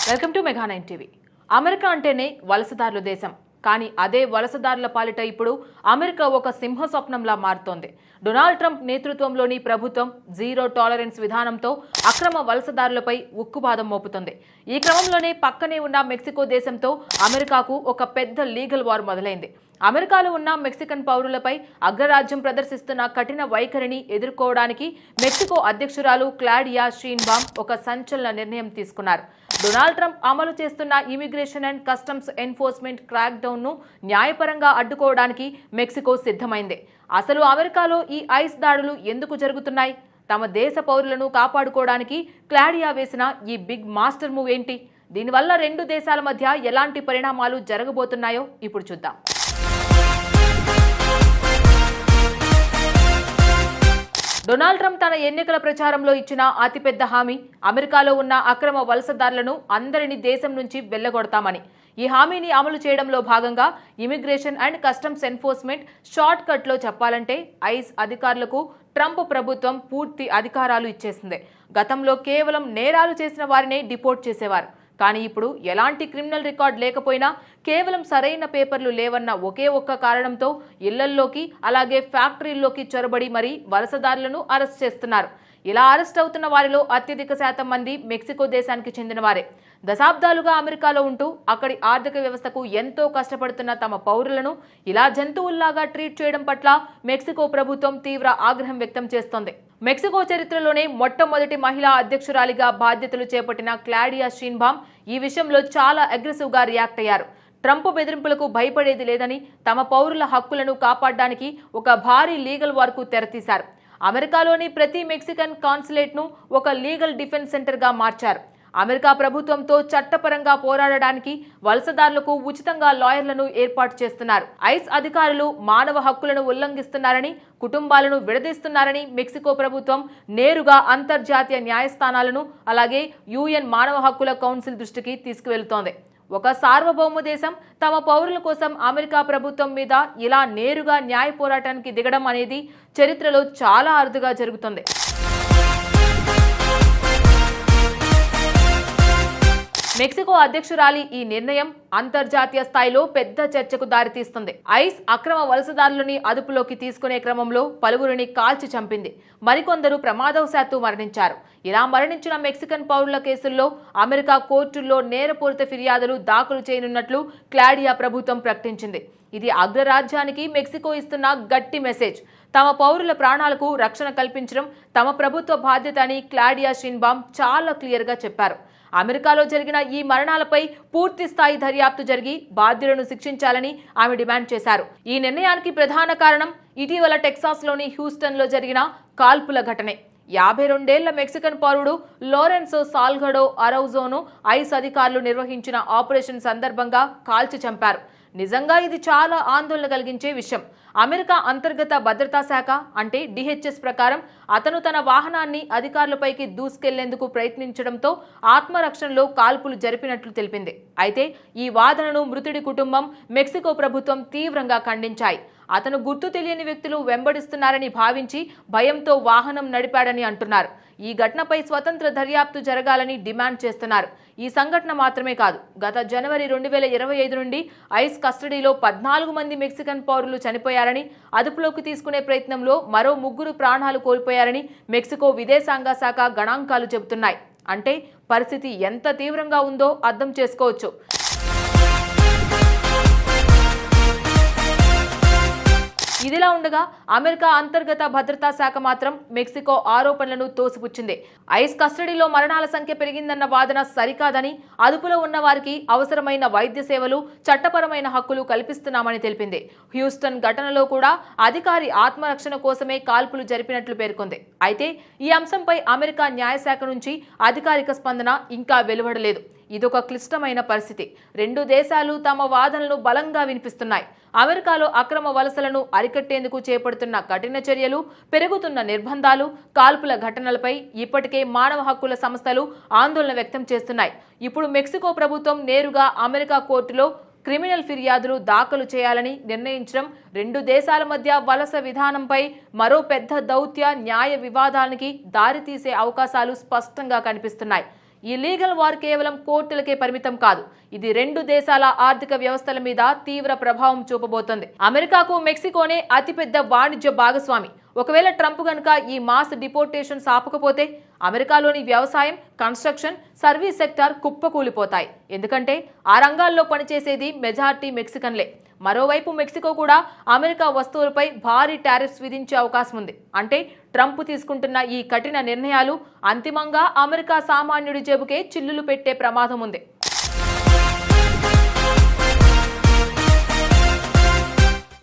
Welcome to మెగా9 TV. America అంటేనే వలసదారుల దేశం. కానీ అదే వలసదారుల పాలిట ఇప్పుడు అమెరికా ఒక సింహ స్వప్నంలా మారుతోంది. డొనాల్డ్ ట్రంప్ నేతృత్వంలోని ప్రభుత్వం జీరో టాలరెన్స్ విధానంతో అక్రమ వలసదారులపై ఉక్కుపాదం మోపుతుంది. ఈ క్రమంలోనే పక్కనే ఉన్న మెక్సికో దేశంతో అమెరికాకు ఒక పెద్ద లీగల్ వార్ మొదలైంది. అమెరికాలో ఉన్న మెక్సికన్ పౌరులపై అగ్రరాజ్యం ప్రదర్శిస్తున్న కఠిన వైఖరిని ఎదుర్కోవడానికి మెక్సికో అధ్యక్షురాలు క్లాడియా షీన్బామ్ ఒక సంచలన నిర్ణయం తీసుకున్నారు. డొనాల్డ్ ట్రంప్ అమలు చేస్తున్న immigration and customs enforcement crack down ను న్యాయపరంగా అడ్డుకోవడానికి మెక్సికో సిద్ధమైంది. అసలు అమెరికాలో ఈ ఐస్ దాడులు ఎందుకు జరుగుతున్నాయి? తమ దేశ పౌరులను కాపాడుకోవడానికి క్లాడియా వేసిన ఈ బిగ్ మాస్టర్ మూవ్ ఏంటి? దీనివల్ల రెండు దేశాల మధ్య ఎలాంటి పరిణామాలు జరగబోతున్నాయో ఇప్పుడు చూద్దాం. డొనాల్డ్ ట్రంప్ తన ఎన్నికల ప్రచారంలో ఇచ్చిన అతిపెద్ద హామీ అమెరికాలో ఉన్న అక్రమ వలసదారులను అందరినీ దేశం నుంచి వెళ్లగొడతామని. ఈ హామీని అమలు చేయడంలో భాగంగా immigration and customs enforcement short cut లో చెప్పాలంటే ఐస్ అధికారులకు ట్రంప్ ప్రభుత్వం పూర్తి అధికారాలు ఇచ్చేసింది. గతంలో కేవలం నేరాలు చేసిన వారినే డిపోర్ట్ చేసేవారు. కానీ ఇప్పుడు ఎలాంటి క్రిమినల్ రికార్డ్ లేకపోయినా కేవలం సరైన పేపర్లు లేవన్న ఒకే ఒక్క కారణంతో ఇళ్లల్లోకి అలాగే ఫ్యాక్టరీల్లోకి చొరబడి మరీ వలసదారులను అరెస్ట్ చేస్తున్నారు. ఇలా అరెస్ట్ అవుతున్న వారిలో అత్యధిక శాతం మంది మెక్సికో దేశానికి చెందిన వారే. దశాబ్దాలుగా అమెరికాలో ఉంటూ అక్కడి ఆర్థిక వ్యవస్థకు ఎంతో కష్టపడుతున్న తమ పౌరులను ఇలా జంతువుల్లాగా ట్రీట్ చేయడం పట్ల మెక్సికో ప్రభుత్వం తీవ్ర ఆగ్రహం వ్యక్తం చేస్తోంది. మెక్సికో చరిత్రలోనే మొట్టమొదటి మహిళా అధ్యక్షురాలిగా బాధ్యతలు చేపట్టిన క్లాడియా షీన్బామ్ ఈ విషయంలో చాలా అగ్రెసివ్ గా రియాక్ట్ అయ్యారు. ట్రంప్ బెదిరింపులకు భయపడేది లేదని, తమ పౌరుల హక్కులను కాపాడడానికి ఒక భారీ లీగల్ వార్ కు తెరతీశారు. అమెరికాలోని ప్రతి మెక్సికన్ కాన్సులేట్ ను ఒక లీగల్ డిఫెన్స్ సెంటర్ గా మార్చారు. అమెరికా ప్రభుత్వంతో చట్టపరంగా పోరాడడానికి వలసదారులకు ఉచితంగా లాయర్లను ఏర్పాటు చేస్తున్నారు. ఐస్ అధికారులు మానవ హక్కులను ఉల్లంఘిస్తున్నారని, కుటుంబాలను విడదీస్తున్నారని మెక్సికో ప్రభుత్వం నేరుగా అంతర్జాతీయ న్యాయస్థానాలను అలాగే యుఎన్ మానవ హక్కుల కౌన్సిల్ దృష్టికి తీసుకువెళుతోంది. ఒక సార్వభౌమ దేశం తమ పౌరుల కోసం అమెరికా ప్రభుత్వం మీద ఇలా నేరుగా న్యాయ పోరాటానికి దిగడం అనేది చరిత్రలో చాలా అరుదుగా జరుగుతుంది. మెక్సికో అధ్యక్షురాలి ఈ నిర్ణయం అంతర్జాతీయ స్థాయిలో పెద్ద చర్చకు దారితీస్తుంది. ఐస్ అక్రమ వలసదారులని అదుపులోకి తీసుకునే క్రమంలో పలువురిని కాల్చి చంపింది. మరికొందరు ప్రమాదవశాత్తు మరణించారు. ఇలా మరణించిన మెక్సికన్ పౌరుల కేసుల్లో అమెరికా కోర్టుల్లో నేరపూరిత ఫిర్యాదులు దాఖలు చేయనున్నట్లు క్లాడియా ప్రభుత్వం ప్రకటించింది. ఇది అగ్రరాజ్యానికి మెక్సికో ఇస్తున్న గట్టి మెసేజ్. తమ పౌరుల ప్రాణాలకు రక్షణ కల్పించడం తమ ప్రభుత్వ బాధ్యత అని క్లాడియా షీన్బామ్ చాలా క్లియర్ గా చెప్పారు. అమెరికాలో జరిగిన ఈ మరణాలపై పూర్తి స్థాయి దర్యాప్తు జరిగి బాధ్యులను శిక్షించాలని ఆమె డిమాండ్ చేశారు. ఈ నిర్ణయానికి ప్రధాన కారణం ఇటీవల టెక్సాస్లోని హ్యూస్టన్ లో జరిగిన కాల్పుల ఘటనే. 52 ఏళ్ల మెక్సికన్ పౌరుడు లోరెన్సో సాల్గడో అరౌజోను ఐస్ అధికారులు నిర్వహించిన ఆపరేషన్ సందర్భంగా కాల్చి చంపారు. నిజంగా ఇది చాలా ఆందోళన కలిగించే విషయం. అమెరికా అంతర్గత భద్రతా శాఖ అంటే డిహెచ్ఎస్ ప్రకారం అతను తన వాహనాన్ని అధికారులపైకి దూసుకెళ్లేందుకు ప్రయత్నించడంతో ఆత్మరక్షణలో కాల్పులు జరిపినట్లు తెలిపింది. అయితే ఈ వాదనను మృతుడి కుటుంబం, మెక్సికో ప్రభుత్వం తీవ్రంగా ఖండించాయి. అతను గుర్తు తెలియని వ్యక్తులు వెంబడిస్తున్నారని భావించి భయంతో వాహనం నడిపాడని అంటున్నారు. ఈ ఘటనపై స్వతంత్ర దర్యాప్తు జరగాలని డిమాండ్ చేస్తున్నారు. ఈ సంఘటన మాత్రమే కాదు, గత జనవరి 2025 నుండి ఐస్ కస్టడీలో 14 మంది మెక్సికన్ పౌరులు చనిపోయారని, అదుపులోకి తీసుకునే ప్రయత్నంలో మరో 3 ప్రాణాలు కోల్పోయారని మెక్సికో విదేశాంగ శాఖ గణాంకాలు చెబుతున్నాయి. అంటే పరిస్థితి ఎంత తీవ్రంగా ఉందో అర్థం చేసుకోవచ్చు. ఇదిలా ఉండగా అమెరికా అంతర్గత భద్రతా శాఖ మాత్రం మెక్సికో ఆరోపణలను తోసిపుచ్చింది. ఐస్ కస్టడీలో మరణాల సంఖ్య పెరిగిందన్న వాదన సరికాదని, అదుపులో ఉన్న వారికి అవసరమైన వైద్య సేవలు, చట్టపరమైన హక్కులు కల్పిస్తున్నామని తెలిపింది. హ్యూస్టన్ ఘటనలో కూడా అధికారి ఆత్మరక్షణ కోసమే కాల్పులు జరిపినట్లు పేర్కొంది. అయితే ఈ అంశంపై అమెరికా న్యాయశాఖ నుంచి అధికారిక స్పందన ఇంకా వెలువడలేదు. ఇదొక క్లిష్టమైన పరిస్థితి. రెండు దేశాలు తమ వాదనలను బలంగా వినిపిస్తున్నాయి. అమెరికాలో అక్రమ వలసలను అరికట్టేందుకు చేపడుతున్న కఠిన చర్యలు, పెరుగుతున్న నిర్బంధాలు, కాల్పుల ఘటనలపై ఇప్పటికే మానవ హక్కుల సంస్థలు ఆందోళన వ్యక్తం చేస్తున్నాయి. ఇప్పుడు మెక్సికో ప్రభుత్వం నేరుగా అమెరికా కోర్టులో క్రిమినల్ ఫిర్యాదులు దాఖలు చేయాలని నిర్ణయించడం రెండు దేశాల మధ్య వలస విధానంపై మరో పెద్ద దౌత్య న్యాయ వివాదానికి దారితీసే అవకాశాలు స్పష్టంగా కనిపిస్తున్నాయి. ఈ లీగల్ వార్ కేవలం కోర్టులకే పరిమితం కాదు, ఇది రెండు దేశాల ఆర్థిక వ్యవస్థల మీద తీవ్ర ప్రభావం చూపబోతోంది. అమెరికాకు మెక్సికోనే అతిపెద్ద వాణిజ్య భాగస్వామి. ఒకవేళ ట్రంప్ గనుక ఈ మాస్ డిపోర్టేషన్స్ ఆపకపోతే అమెరికాలోని వ్యవసాయం, కన్స్ట్రక్షన్, సర్వీస్ సెక్టార్ కుప్పకూలిపోతాయి. ఎందుకంటే ఆ రంగాల్లో పనిచేసేది మెజారిటీ మెక్సికన్లే. మరోవైపు మెక్సికో కూడా అమెరికా వస్తువులపై భారీ టారిఫ్స్ విధించే అవకాశం ఉంది. అంటే ట్రంప్ తీసుకుంటున్న ఈ కఠిన నిర్ణయాలు అంతిమంగా అమెరికా సామాన్యుడి జేబుకే చిల్లులు పెట్టే ప్రమాదం ఉంది.